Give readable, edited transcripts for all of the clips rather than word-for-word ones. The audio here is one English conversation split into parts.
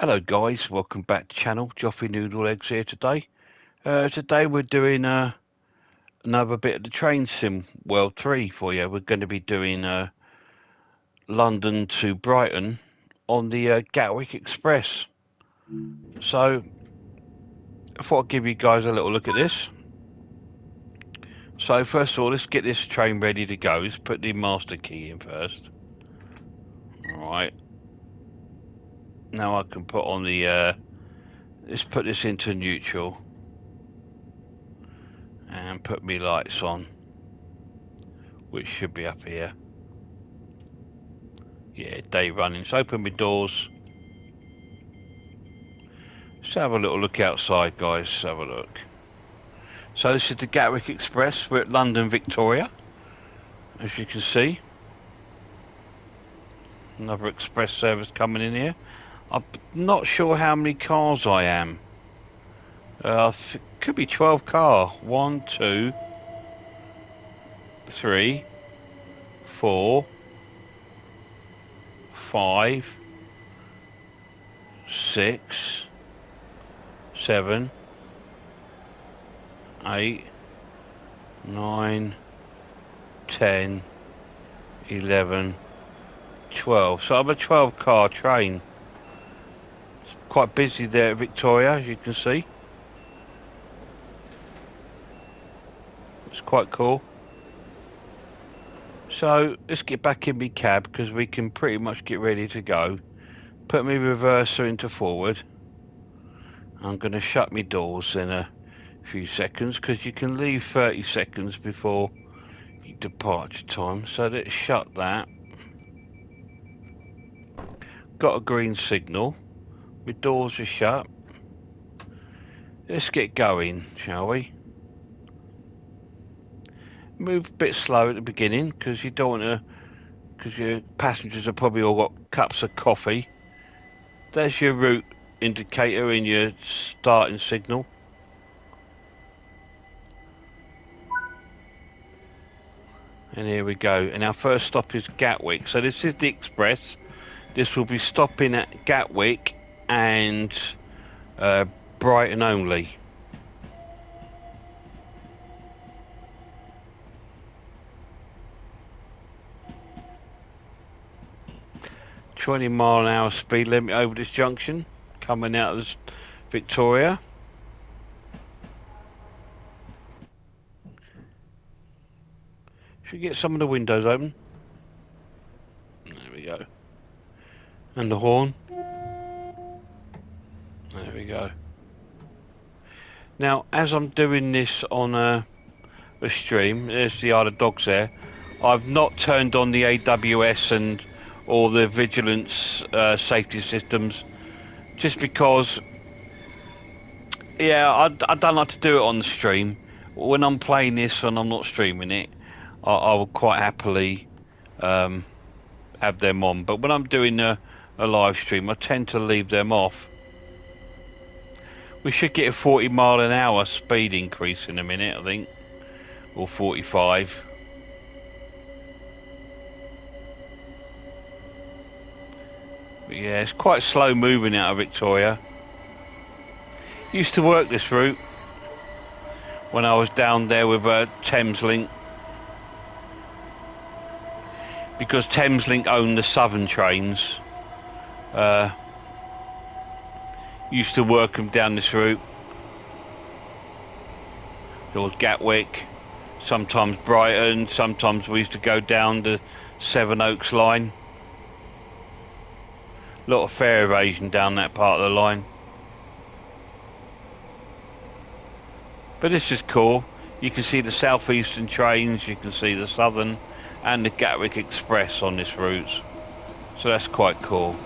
Hello guys, welcome back to channel. Joffy Noodle Eggs here today. Today we're doing another bit of the train sim World 3 for you. We're going to be doing London to Brighton on the Gatwick Express. So I thought I'd give you guys a little look at this. So first of all, let's get this train ready to go. Let's put the master key in first. Alright. Now I can put on the let's put this into neutral and put me lights on, which should be up here. Yeah, day running. So open my doors. Let's have a little look outside, guys. Have a look. So this is the Gatwick Express. We're at London Victoria, as you can see. Another express service coming in here. I'm not sure how many cars I am. Could be 12 car. 1, 2, 3, 4, 5, 6, 7, 8, 9, 10, 11, 12. So I'm a 12 car train. It's quite busy there at Victoria, as you can see. It's quite cool. So let's get back in my cab because we can pretty much get ready to go. Put my reverser into forward. I'm going to shut my doors in a few seconds because you can leave 30 seconds before your departure time. So let's shut that. Got a green signal. My doors are shut. Let's get going, shall we? Move a bit slow at the beginning because you don't want to, because your passengers have probably all got cups of coffee. There's your route indicator in your starting signal. And here we go. And our first stop is Gatwick. So this is the express. This will be stopping at Gatwick and Brighton only. £20-mile-an-hour speed limit over this junction, coming out of this Victoria. Should we get some of the windows open? There we go. And the horn. There we go. Now, as I'm doing this on a stream, there's the Isle of Dogs there. I've not turned on the AWS and all the vigilance safety systems, just because, yeah, I don't like to do it on the stream. When I'm playing this and I'm not streaming it, I will quite happily have them on. But when I'm doing a live stream, I tend to leave them off. We should get a 40-mile-an-hour speed increase in a minute, I think, or 45. But yeah, it's quite slow moving out of Victoria. Used to work this route when I was down there with Thameslink, because Thameslink owned the southern trains. Used to work them down this route. There was Gatwick, sometimes Brighton, sometimes we used to go down the Sevenoaks line. A lot of fare evasion down that part of the line. But this is cool. You can see the southeastern trains, you can see the southern and the Gatwick Express on this route. So that's quite cool.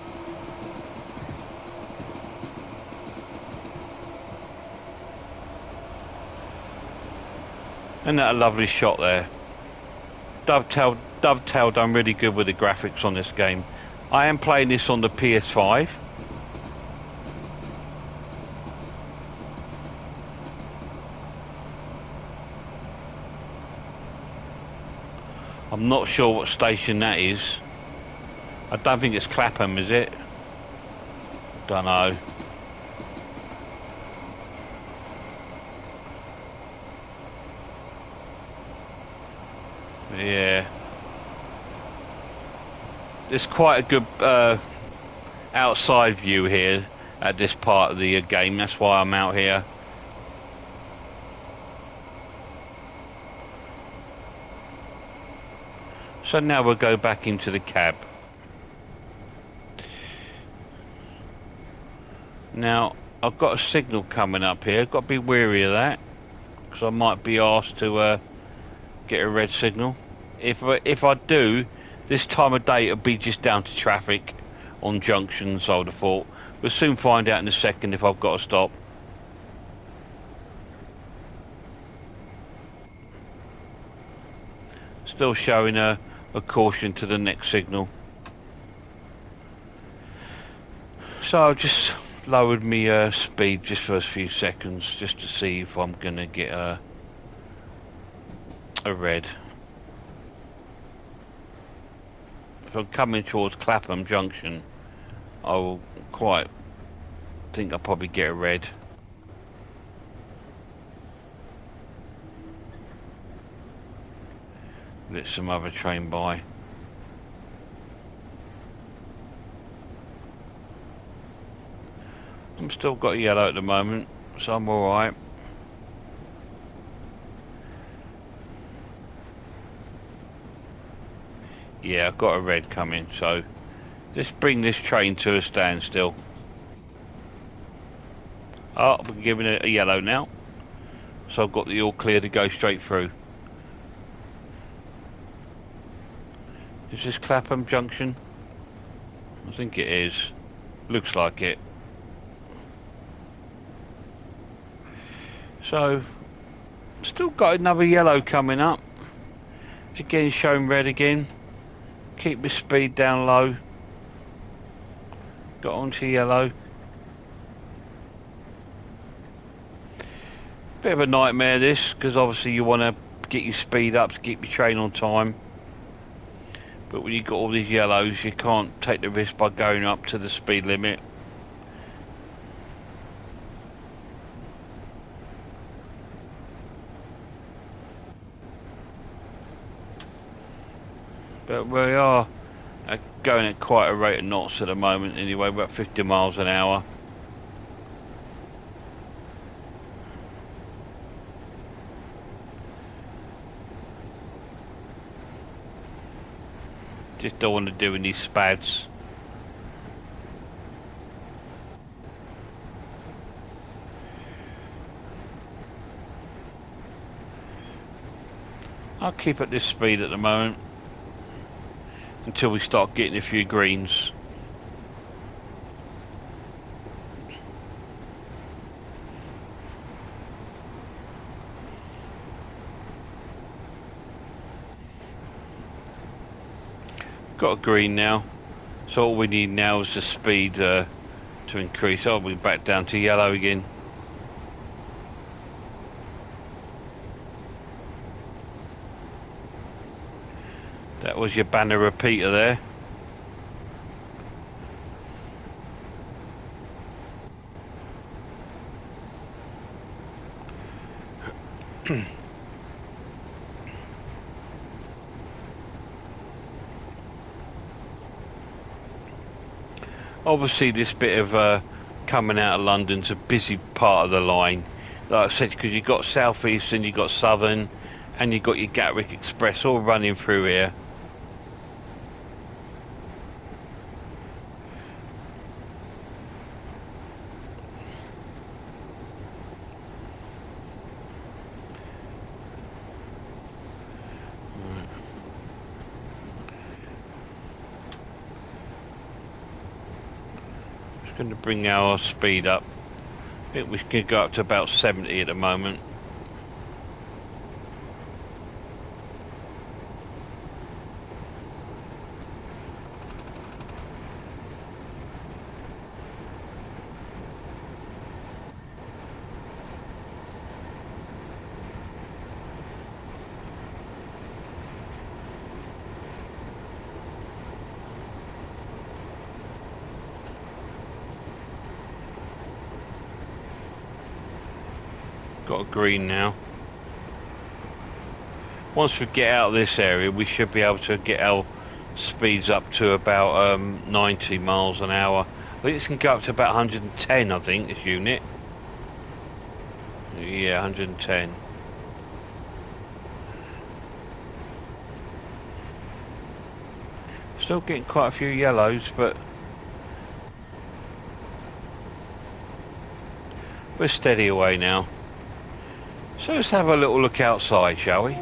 Isn't that a lovely shot there? Dovetail done really good with the graphics on this game. I am playing this on the PS5. I'm not sure what station that is. I don't think it's Clapham, is it? Dunno. Yeah. It's quite a good outside view here at this part of the game. That's why I'm out here. So now we'll go back into the cab. Now, I've got a signal coming up here. Got to be wary of that, because I might be asked to get a red signal. If I do, this time of day it'll be just down to traffic on junctions, I would have thought. We'll soon find out in a second if I've got to stop. Still showing a caution to the next signal. So I've just lowered my speed just for a few seconds, just to see if I'm going to get a red. If I'm coming towards Clapham Junction, I will quite think I'll probably get a red. Let some other train by. I'm still got yellow at the moment, so I'm alright. Yeah, I've got a red coming, so let's bring this train to a standstill. Oh, we're giving it a yellow now, so I've got the all clear to go straight through. Is this Clapham Junction? I think it is. Looks like it. So, still got another yellow coming up. Again, showing red again. Keep the speed down low. Got onto yellow. Bit of a nightmare this, because obviously you want to get your speed up to keep your train on time. But when you've got all these yellows, you can't take the risk by going up to the speed limit. But we are going at quite a rate of knots at the moment anyway, about 50 miles an hour. Just don't want to do any spads. I'll keep at this speed at the moment until we start getting a few greens. Got a green now, so all we need now is the speed to increase. Oh, we're back down to yellow again. That was your banner repeater there. Obviously this bit of coming out of London's a busy part of the line, like I said, because you've got South Eastern, you've got Southern, and you've got your Gatwick Express all running through here. Going to bring our speed up. I think we can go up to about 70 at the moment. Got a green now. Once we get out of this area, we should be able to get our speeds up to about 90 miles an hour. I think this can go up to about 110, I think, this unit. Yeah, 110. Still getting quite a few yellows, but we're steady away now. So let's have a little look outside, shall we?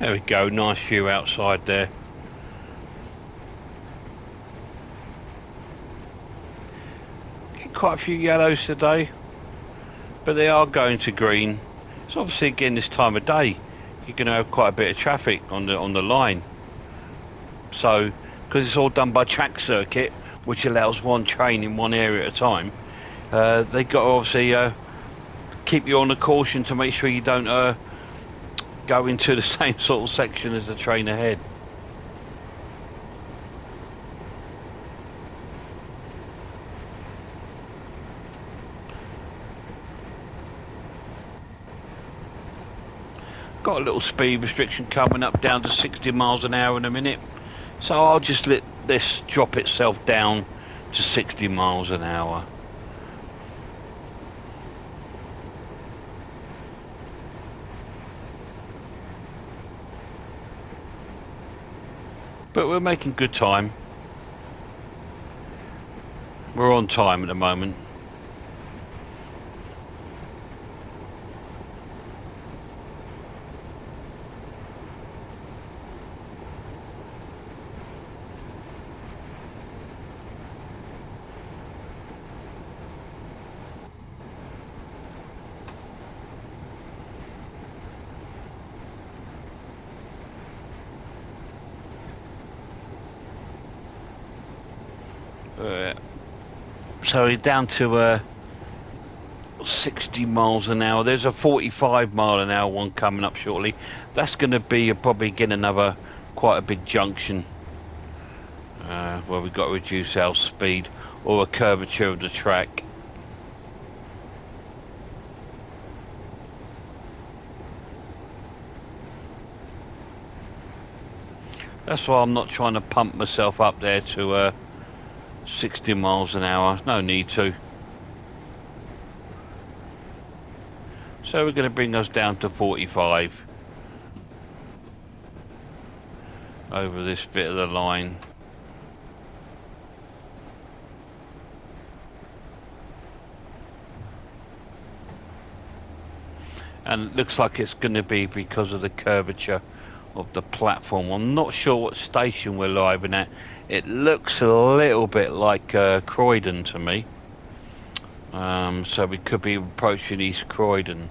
There we go, nice view outside there. Get quite a few yellows today, but they are going to green. So obviously again this time of day, you're going to have quite a bit of traffic on the line. So, because it's all done by track circuit, which allows one train in one area at a time, they got to obviously keep you on the caution to make sure you don't go into the same sort of section as the train ahead. Got a little speed restriction coming up down to 60 miles an hour in a minute, so I'll just let this drop itself down to 60 miles an hour. But we're making good time. We're on time at the moment. So we're down to 60 miles an hour. There's a 45 mile an hour one coming up shortly. That's going to be probably again another quite a big junction where we've got to reduce our speed or a curvature of the track. That's why I'm not trying to pump myself up there to 60 miles an hour. No need to. So we're going to bring us down to 45 over this bit of the line. And it looks like it's going to be because of the curvature of the platform. I'm not sure what station we're arriving at. It looks a little bit like Croydon to me. So we could be approaching East Croydon.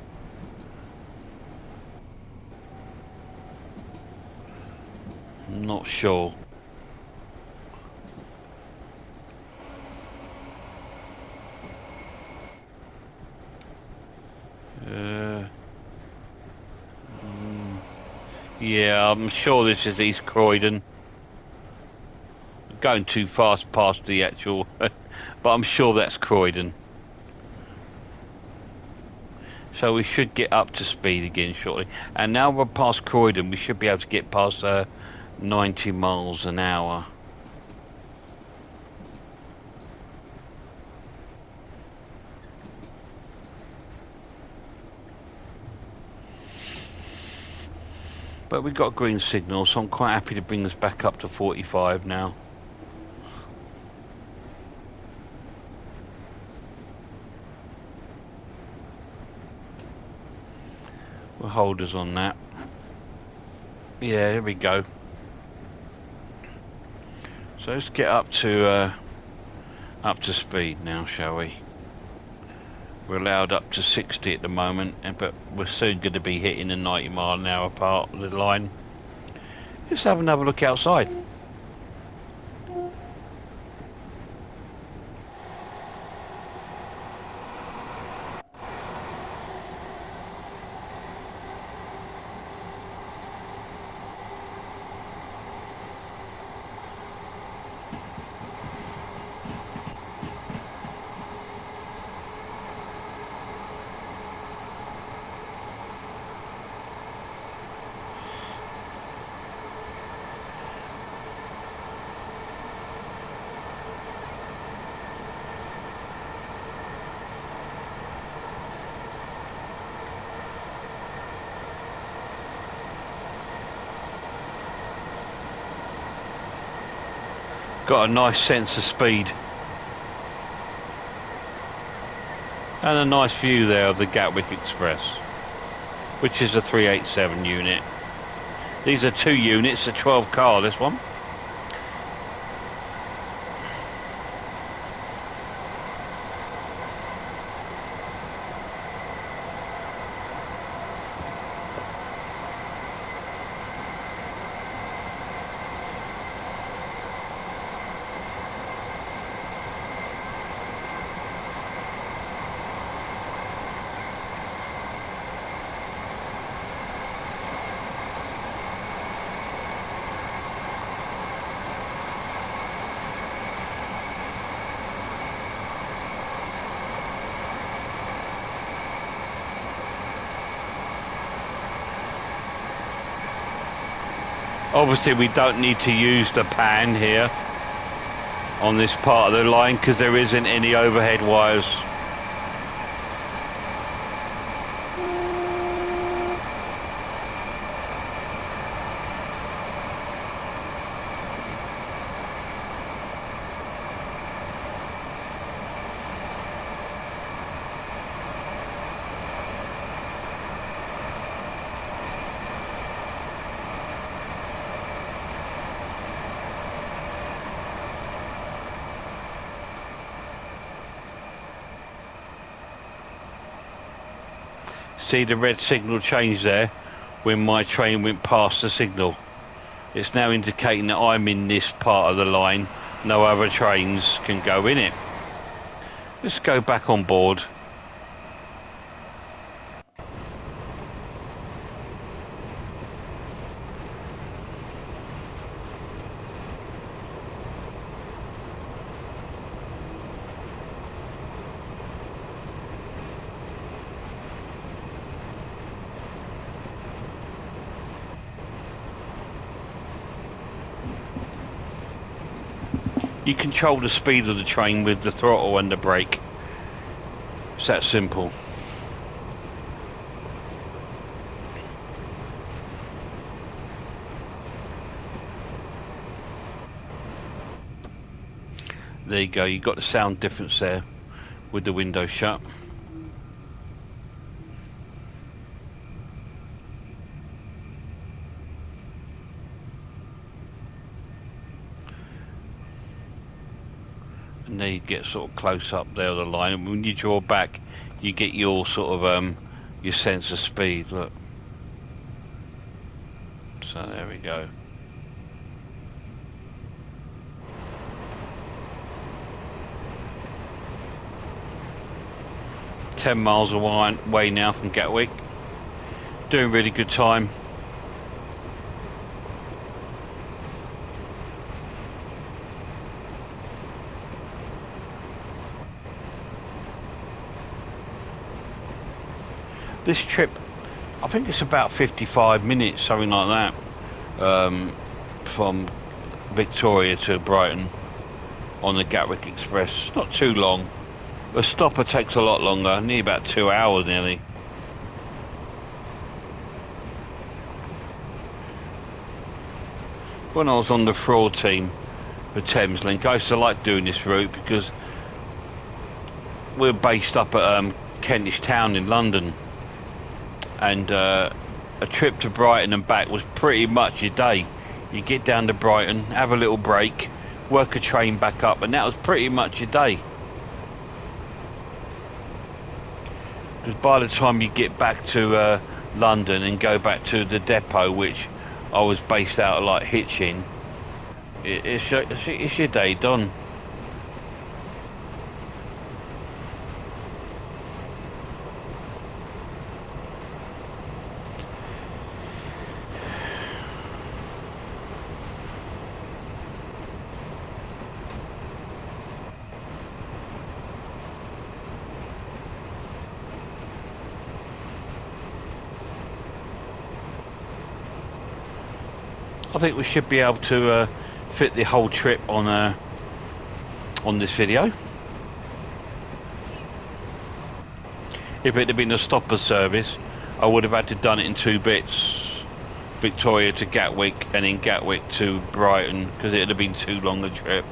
I'm not sure. Yeah, I'm sure this is East Croydon. Going too fast past the actual, but I'm sure that's Croydon. So we should get up to speed again shortly. And now we're past Croydon, we should be able to get past 90 miles an hour. But we've got a green signal, so I'm quite happy to bring us back up to 45 now. We'll hold us on that. Yeah, here we go. So let's get up to speed now, shall we? We're allowed up to 60 at the moment, but we're soon going to be hitting the 90 mile an hour part of the line. Let's have another look outside. Got a nice sense of speed. And a nice view there of the Gatwick Express, which is a 387 unit. These are 2 units, a 12 car, this one. Obviously we don't need to use the pan here on this part of the line because there isn't any overhead wires. See the red signal change there when my train went past the signal. It's now indicating that I'm in this part of the line. No other trains can go in it. Let's go back on board. You control the speed of the train with the throttle and the brake. It's that simple. There you go, you got the sound difference there with the window shut. And there you get sort of close up there on the line, and when you draw back you get your sort of your sense of speed. Look, so there we go. $10 miles away now from Gatwick. Doing really good time. This trip, I think it's about 55 minutes, something like that, from Victoria to Brighton on the Gatwick Express. Not too long. The stopper takes a lot longer, nearly about 2 hours nearly. When I was on the fraud team for Thameslink, I used to like doing this route because we're based up at Kentish Town in London, and a trip to Brighton and back was pretty much your day. You get down to Brighton, have a little break, work a train back up, and that was pretty much your day. Because by the time you get back to London and go back to the depot, which I was based out of like Hitchin, it's your day done. I think we should be able to fit the whole trip on this video. If it had been a stopper service, I would have had to done it in 2 bits. Victoria to Gatwick and then Gatwick to Brighton, because it would have been too long a trip.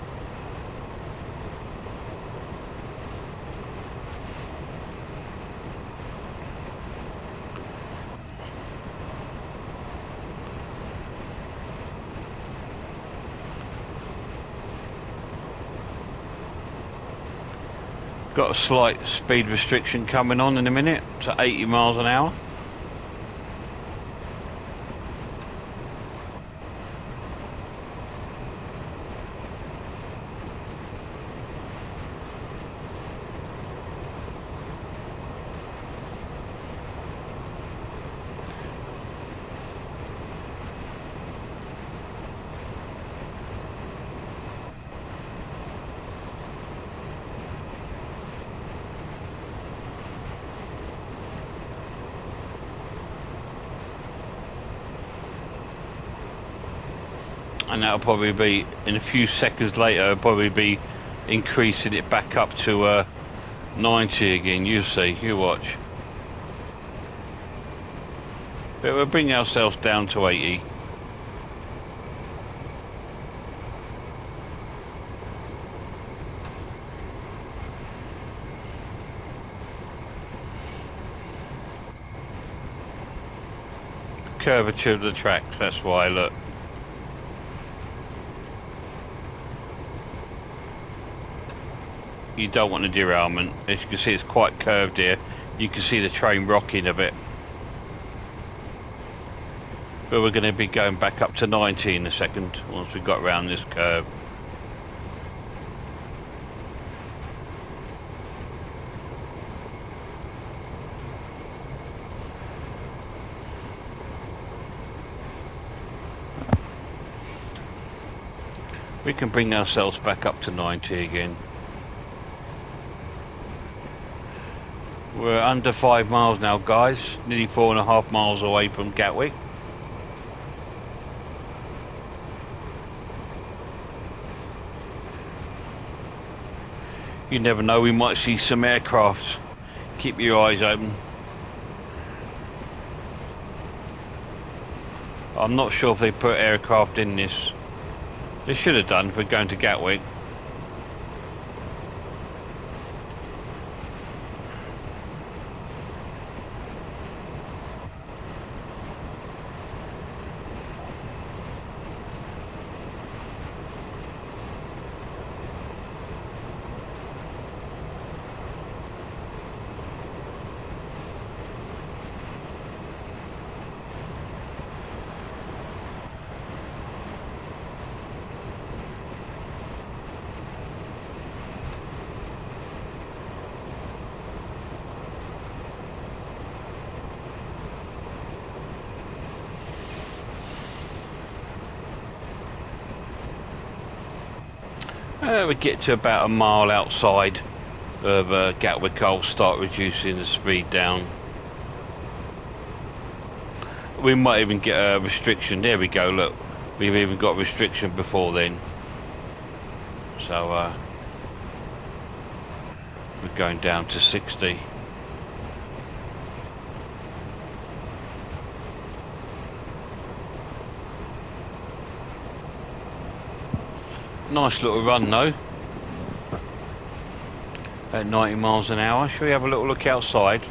Got a slight speed restriction coming on in a minute to 80 miles an hour. And that'll probably be, in a few seconds later, I'll probably be increasing it back up to 90 again. You see, you watch. But we'll bring ourselves down to 80. Curvature of the track, that's why, look. You don't want a derailment. As you can see, it's quite curved here. You can see the train rocking a bit. But we're going to be going back up to 90 in a second once we've got around this curve. We can bring ourselves back up to 90 again. We're under 5 miles now, guys. Nearly 4.5 miles away from Gatwick. You never know, we might see some aircraft. Keep your eyes open. I'm not sure if they put aircraft in this. They should have done if we're going to Gatwick. We get to about a mile outside of Gatwick, I'll start reducing the speed down. we might even get a restriction. There we go, look. We've even got a restriction before then. So we're going down to 60. Nice little run though. At 90 miles an hour. Shall we have a little look outside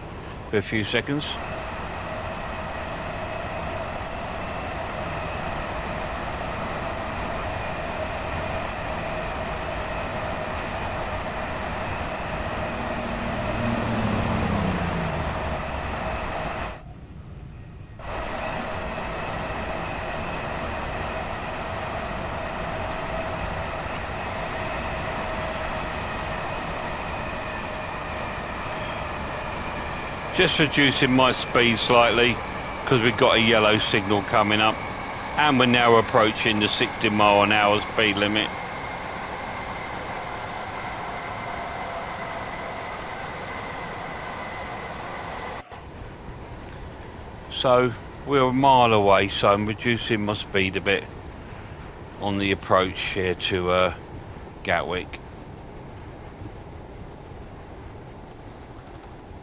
for a few seconds? Just reducing my speed slightly because we've got a yellow signal coming up and we're now approaching the 60 mile an hour speed limit. So we're a mile away, so I'm reducing my speed a bit on the approach here to Gatwick.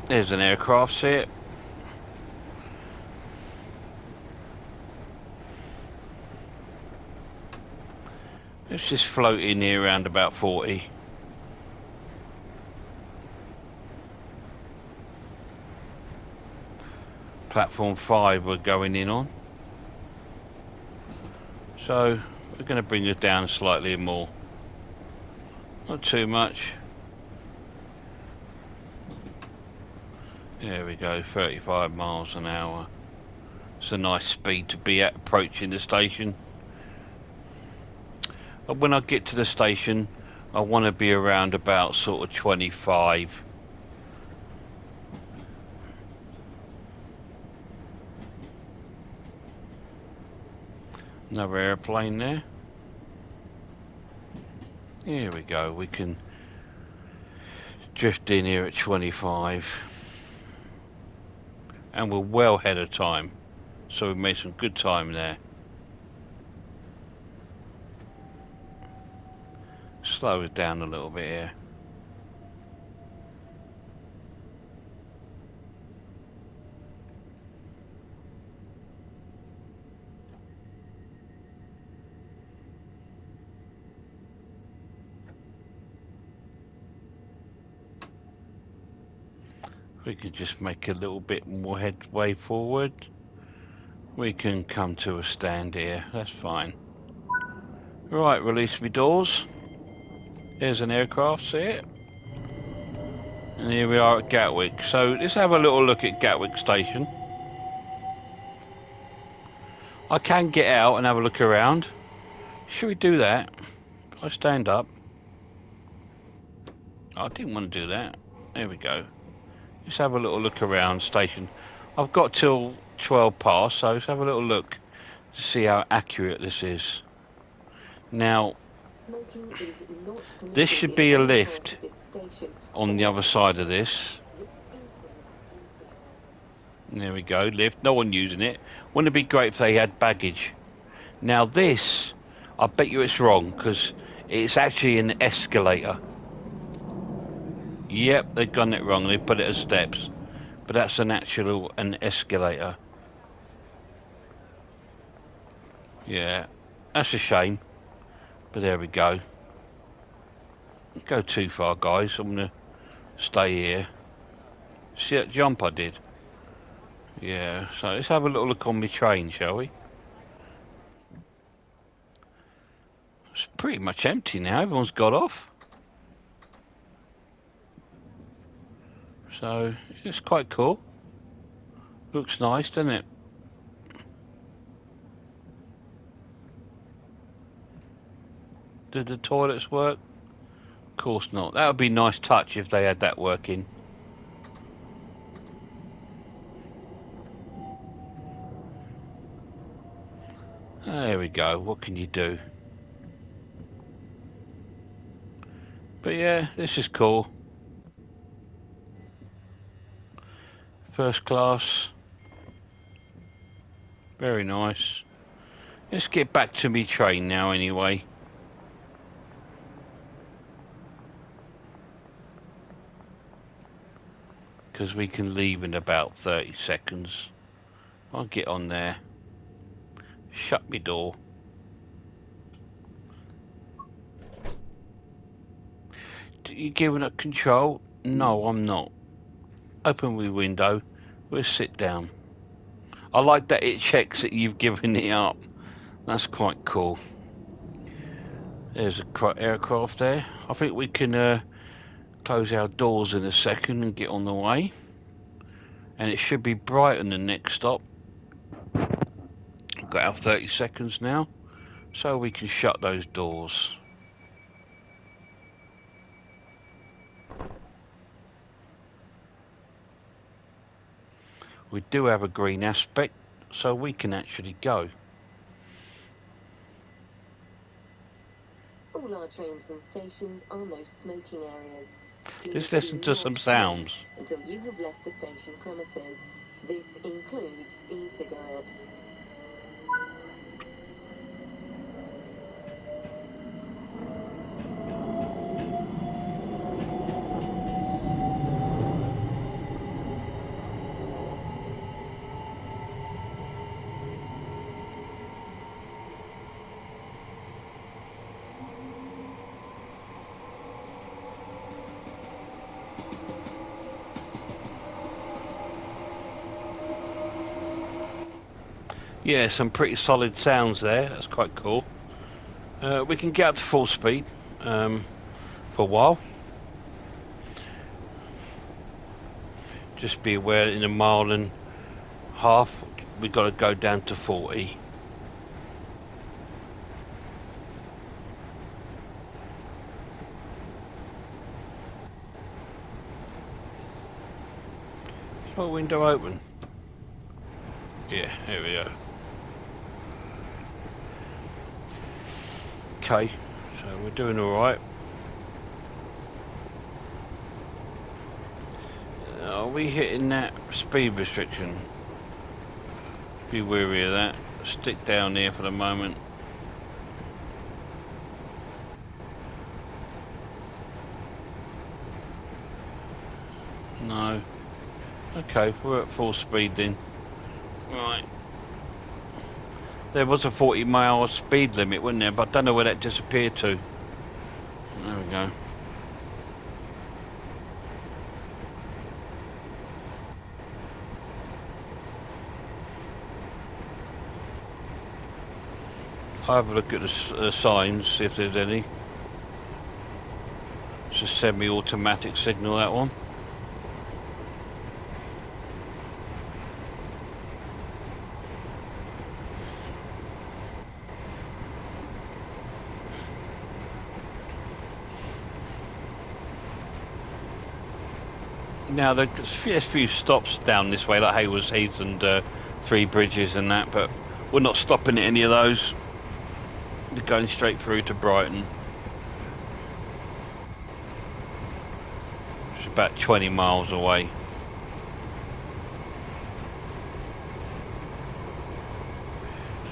There's an aircraft, see it? It's just floating here around about 40. Platform 5 we're going in on. So we're going to bring it down slightly more. Not too much. There we go, 35 miles an hour. It's a nice speed to be at approaching the station. But when I get to the station, I want to be around about sort of 25. Another airplane there. Here we go, we can drift in here at 25. And we're well ahead of time, so we've made some good time there. Slow it down a little bit here. We can just make a little bit more headway forward. We can come to a stand here, that's fine. Right, release me doors. There's an aircraft, see it? And here we are at Gatwick. So let's have a little look at Gatwick station. I can get out and have a look around. Should we do that? I stand up. Oh, I didn't want to do that. There we go. Let's have a little look around station. I've got till 12 past, so let's have a little look to see how accurate this is. Now, this should be a lift on the other side of this. There we go, lift. No one using it. Wouldn't it be great if they had baggage? Now this, I bet you it's wrong, because it's actually an escalator. Yep, they've done it wrong. They put it as steps, but that's an escalator. Yeah, that's a shame. But there we go. Don't go too far, guys. I'm gonna stay here. See that jump I did? Yeah. So let's have a little look on my train, shall we? It's pretty much empty now. Everyone's got off. So it's quite cool. Looks nice, doesn't it? Did the toilets work? Of course not. That would be a nice touch if they had that working. There we go. What can you do? But yeah, this is cool. First class. Very nice. Let's get back to me train now anyway. Because we can leave in about 30 seconds. I'll get on there. Shut me door. You giving up control? No, I'm not. Open my window. We'll sit down. I like that it checks that you've given it up. That's quite cool. There's a aircraft there. I think we can close our doors in a second and get on the way. And it should be Brighton the next stop. We've got our 30 seconds now, so we can shut those doors. We do have a green aspect, so we can actually go. All our trains and stations are no smoking areas. Let's listen to some sounds. Until you have left the station premises. This includes e-cigarettes. Yeah, some pretty solid sounds there. That's quite cool. We can get up to full speed for a while. Just be aware in a mile and a half we've got to go down to 40. Is my window open? Yeah, here we go. Okay, so we're doing alright. Are we hitting that speed restriction? Be wary of that. Stick down here for the moment. No. Okay, we're at full speed then. Right. There was a 40-mile speed limit, wasn't there? But I don't know where that disappeared to. There we go. I'll have a look at the signs, see if there's any. It's a semi-automatic signal, that one. Now there's a few stops down this way, like Haywards Heath and Three Bridges and that, but we're not stopping at any of those. We're going straight through to Brighton. It's about 20 miles away.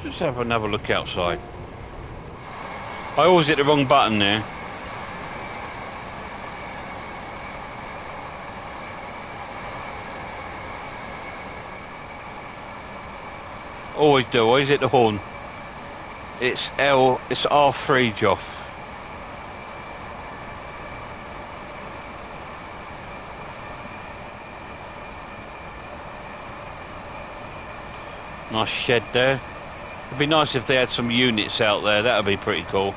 Let's have another look outside. I always hit the wrong button there. Always do, always hit the horn. It's R3, Joff. Nice shed there. It'd be nice if they had some units out there, that would be pretty cool.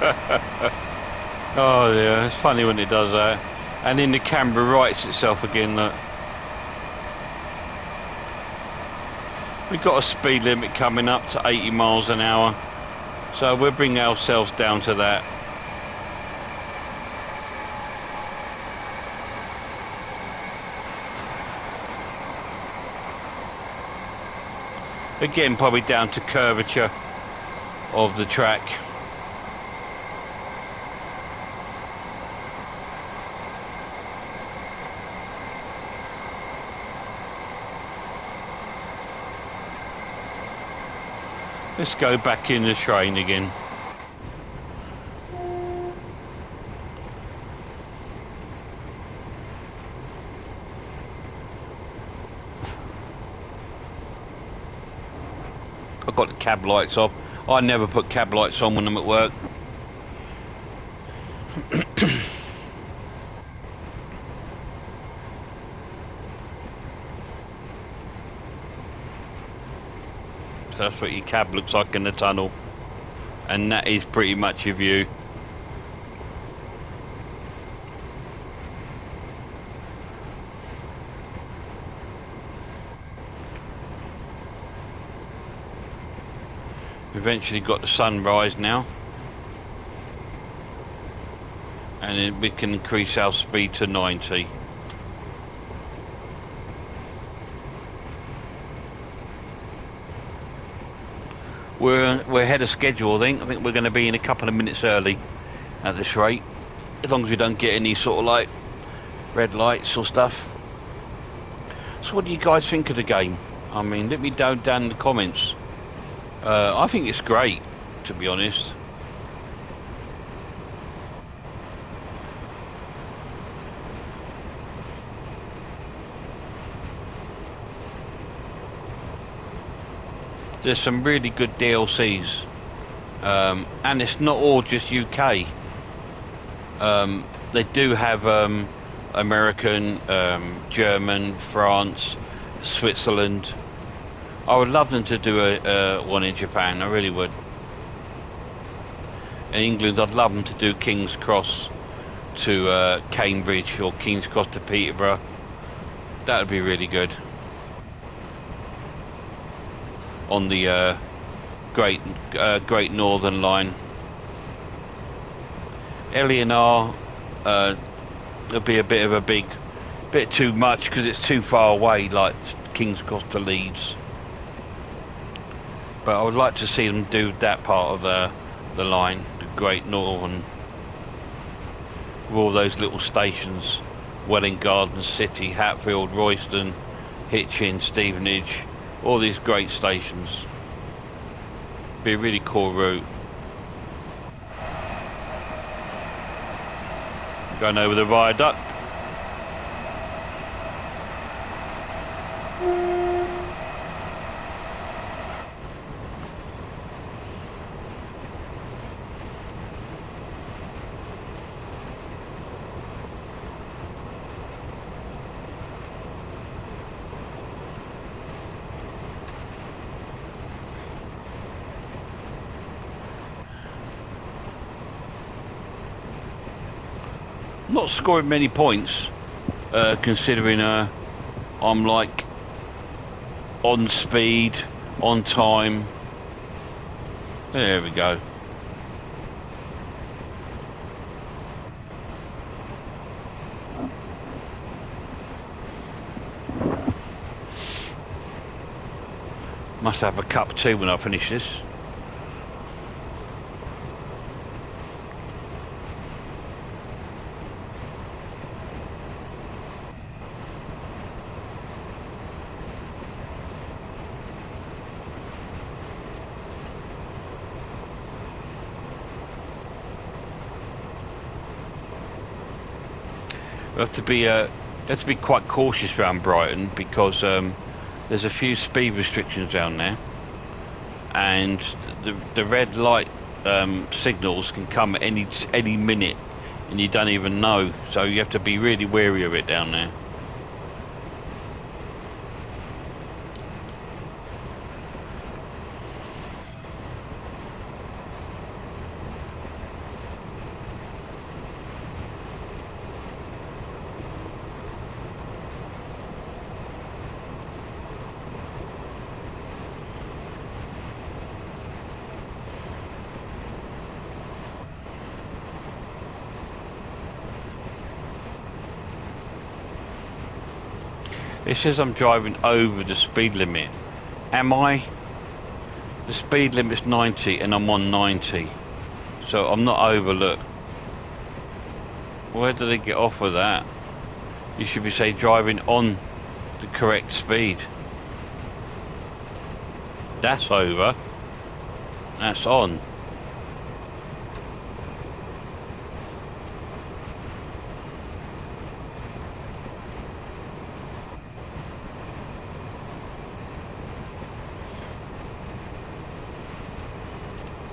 Oh yeah, it's funny when it does that. And then the camera rights itself again. Look. We've got a speed limit coming up to 80 miles an hour. So we'll bring ourselves down to that. Again, probably down to curvature of the track. Let's go back in the train again. I've got the cab lights off. I never put cab lights on when I'm at work. That's what your cab looks like in the tunnel, and that is pretty much your view. Eventually got the sunrise now, and then we can increase our speed to 90. We're ahead of schedule, I think. We're going to be in a couple of minutes early at this rate, as long as we don't get any sort of like red lights or stuff. So what do you guys think of the game? I mean, let me know down in the comments. I think it's great, to be honest. There's some really good DLCs, and it's not all just UK. They do have American, German, France, Switzerland. I would love them to do a one in Japan, I really would. In England, I'd love them to do King's Cross to Cambridge, or King's Cross to Peterborough. That would be really good. On the Great Northern Line. Eleanor, it'll be a bit of a bit too much because it's too far away, like King's Cross to Leeds. But I would like to see them do that part of the line, the Great Northern, with all those little stations: Welwyn Garden City, Hatfield, Royston, Hitchin, Stevenage. All these great stations. Be a really cool route. Going over the viaduct. Not scoring many points, considering I'm like on speed, on time. There we go. Must have a cup too when I finish this. We have to be quite cautious around Brighton, because there's a few speed restrictions down there, and the red light signals can come at any minute, and you don't even know. So you have to be really wary of it down there. It says I'm driving over the speed limit. Am I? The speed limit's 90 and I'm on 90. So I'm not over, look. Where do they get off of that? You should be, say, driving on the correct speed. That's over. That's on.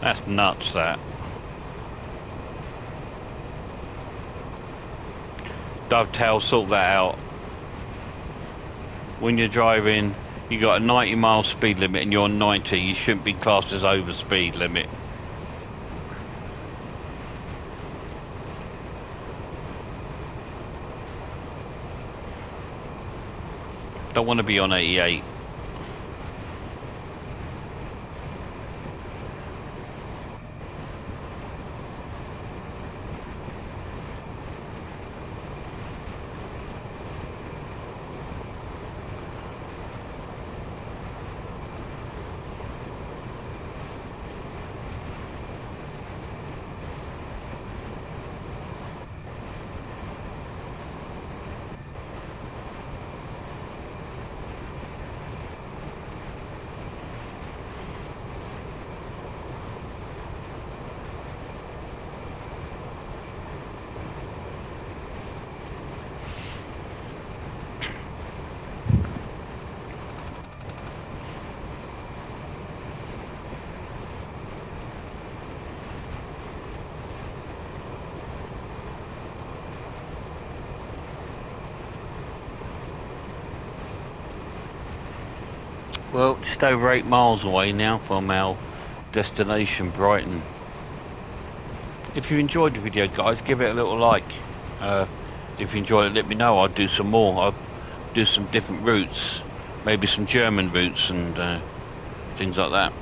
That's nuts, that. Dovetail, sort that out. When you're driving, you got a 90-mile speed limit and you're on 90, you shouldn't be classed as over speed limit. Don't want to be on 88. Well, just over 8 miles away now from our destination, Brighton. If you enjoyed the video, guys, give it a little like. If you enjoyed it, let me know. I'll do some more. I'll do some different routes, maybe some German routes and things like that.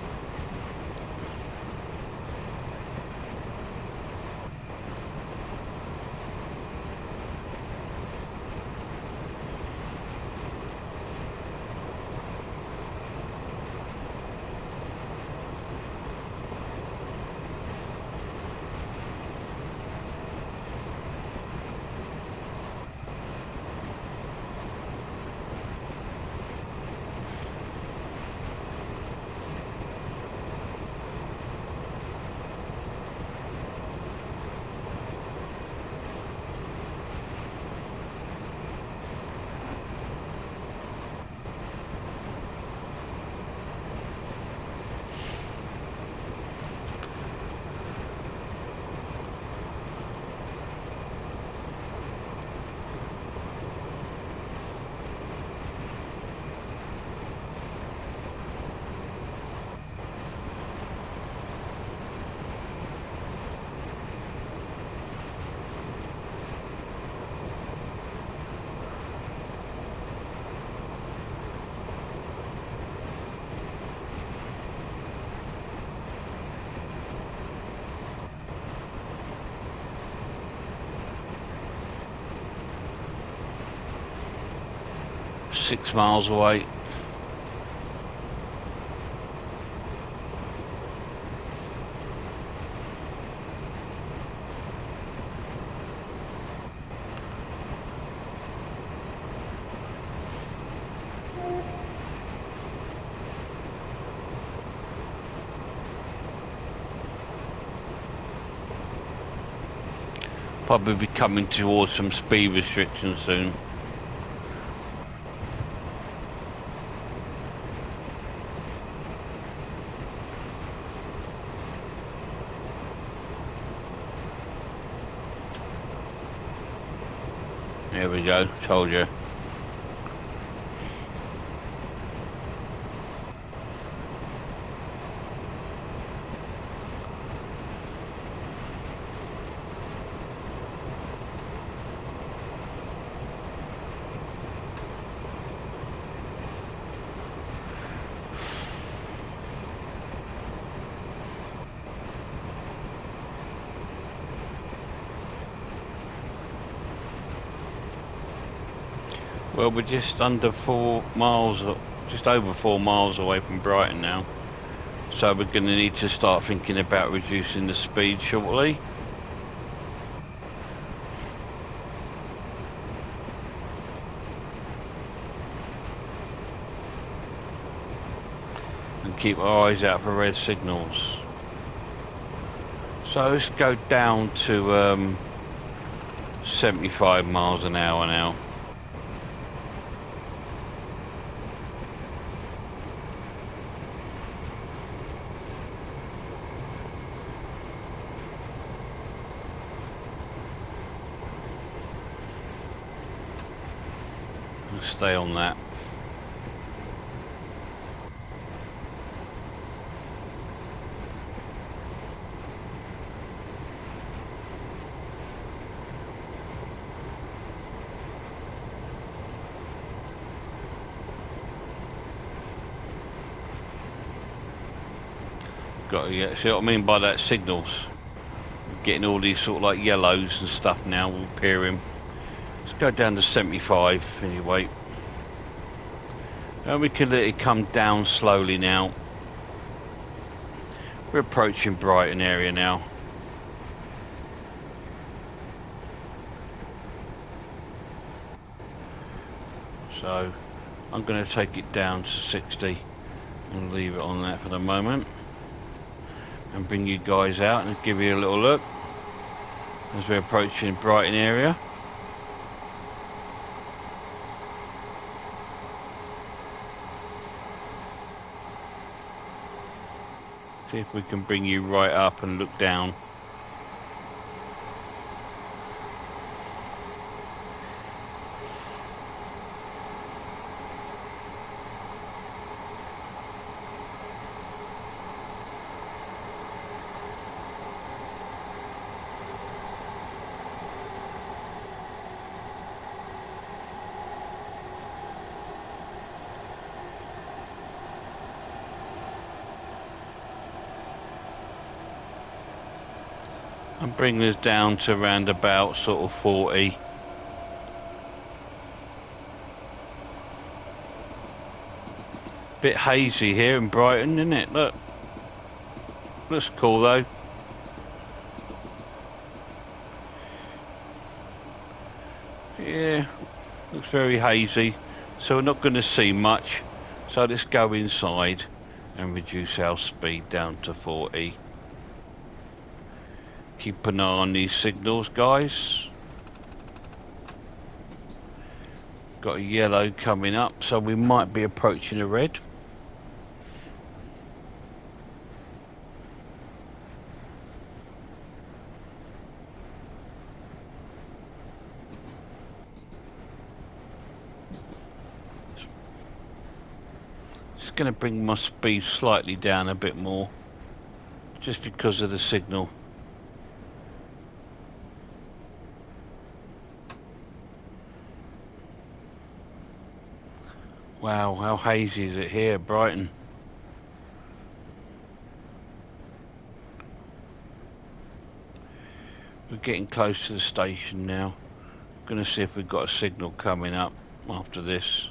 Six miles away. Probably be coming towards some speed restrictions soon. There we go, told you. Well, we're just under 4 miles, just over 4 miles away from Brighton now. So we're going to need to start thinking about reducing the speed shortly. And keep our eyes out for red signals. So let's go down to 75 miles an hour now. Let's stay on that. Got to get, see what I mean by that signals? Getting all these sort of like yellows and stuff now all appearing. Let's go down to 75 anyway. And we can let it come down slowly now. We're approaching Brighton area now. So I'm going to take it down to 60 and leave it on that for the moment. And bring you guys out and give you a little look as we're approaching Brighton area. See if we can bring you right up and look down. And bring this down to around about sort of 40. Bit hazy here in Brighton, isn't it? Look. Looks cool though. Yeah, looks very hazy. So we're not going to see much. So let's go inside and reduce our speed down to 40. Keep an eye on these signals, guys. Got a yellow coming up, so we might be approaching a red. Just going to bring my speed slightly down a bit more, just because of the signal. Wow, how hazy is it here, Brighton? We're getting close to the station now. I'm going to see if we've got a signal coming up after this.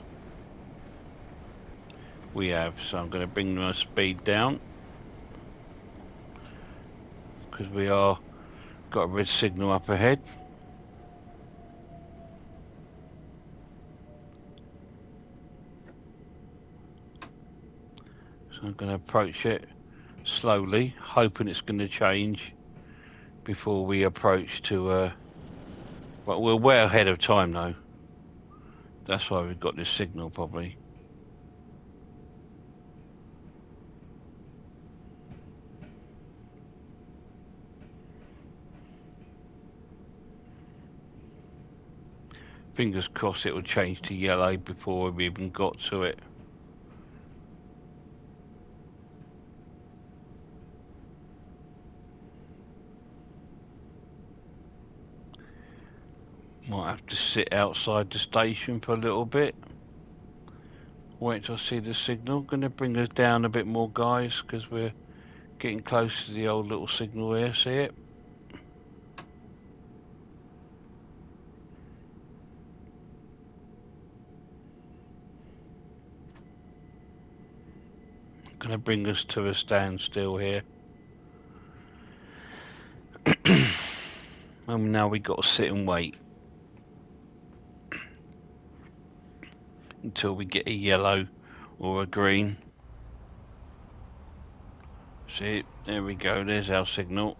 We have, so I'm going to bring my speed down. Because we are got a red signal up ahead. So I'm going to approach it slowly, hoping it's going to change before we approach to well, we're way ahead of time though. That's why we've got this signal probably. Fingers crossed it will change to yellow before we even got to it. Might have to sit outside the station for a little bit. Wait till I see the signal. Going to bring us down a bit more, guys, because we're getting close to the old little signal here. See it? Gonna bring us to a standstill here. And now we got to sit and wait until we get a yellow or a green. See, there we go, there's our signal.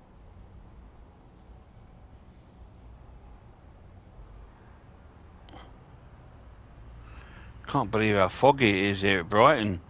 Can't believe how foggy it is here at Brighton.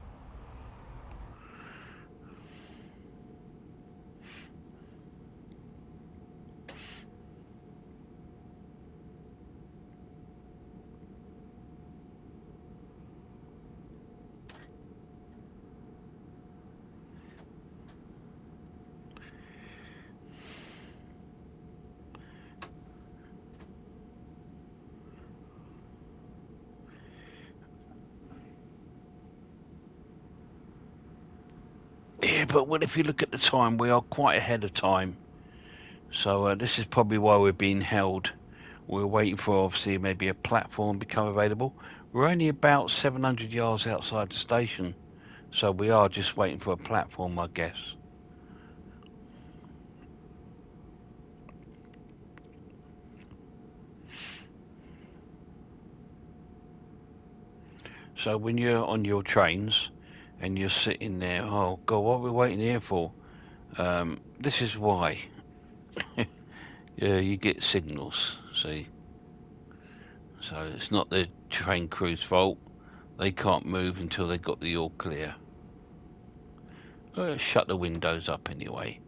Yeah, but well, if you look at the time, we are quite ahead of time. So this is probably why we're being held. We're waiting for, obviously, maybe a platform become available. We're only about 700 yards outside the station. So we are just waiting for a platform, I guess. So when you're on your trains and you're sitting there, oh God, what are we waiting here for? This is why. Yeah, you get signals, see. So it's not the train crew's fault. They can't move until they got the all clear. Shut the windows up anyway.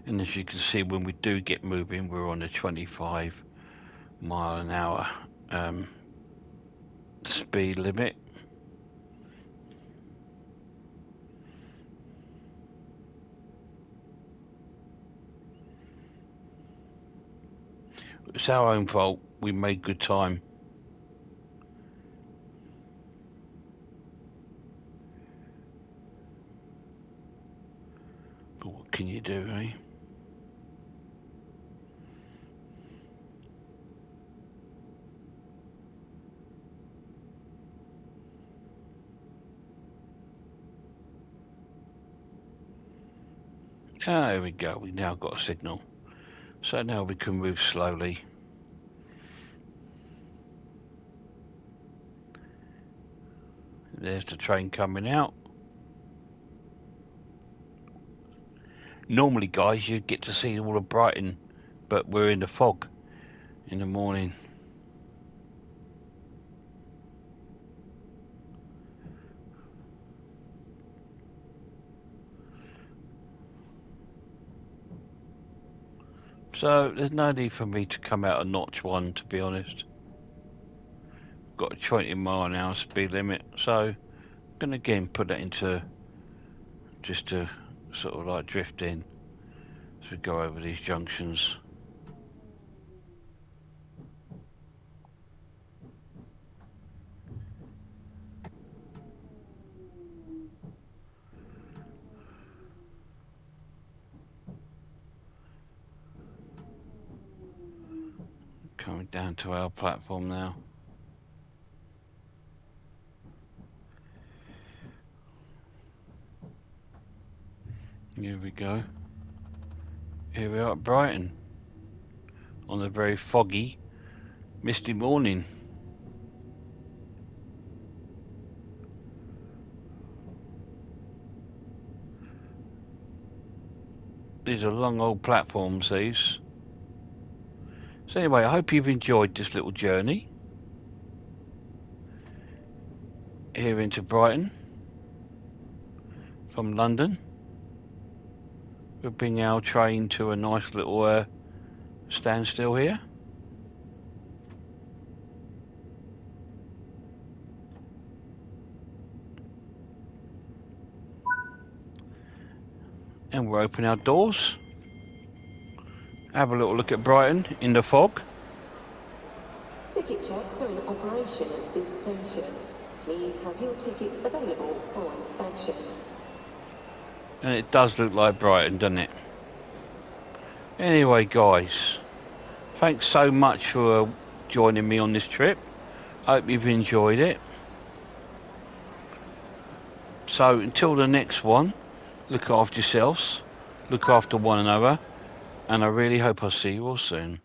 And as you can see, when we do get moving, we're on a 25 mile an hour speed limit. It's our own fault. We made good time. But what can you do, eh? Ah, there we go. We now got a signal. So now we can move slowly. There's the train coming out. Normally, guys, you get to see all of Brighton, but we're in the fog in the morning. So there's no need for me to come out of notch one, to be honest. Got a 20 mile an hour speed limit, so I'm gonna again put that into just to sort of like drift in as we go over these junctions. Coming down to our platform now. Here we go. Here we are at Brighton on a very foggy, misty morning. These are long old platforms, these. So anyway, I hope you've enjoyed this little journey here into Brighton from London. We'll bring our train to a nice little standstill here. And we'll open our doors. Have a little look at Brighton in the fog. Ticket checks are in operation at this station. Please have your tickets available for inspection. And it does look like Brighton, doesn't it? Anyway, guys, thanks so much for joining me on this trip. Hope you've enjoyed it. So until the next one, look after yourselves, look after one another, and I really hope I'll see you all soon.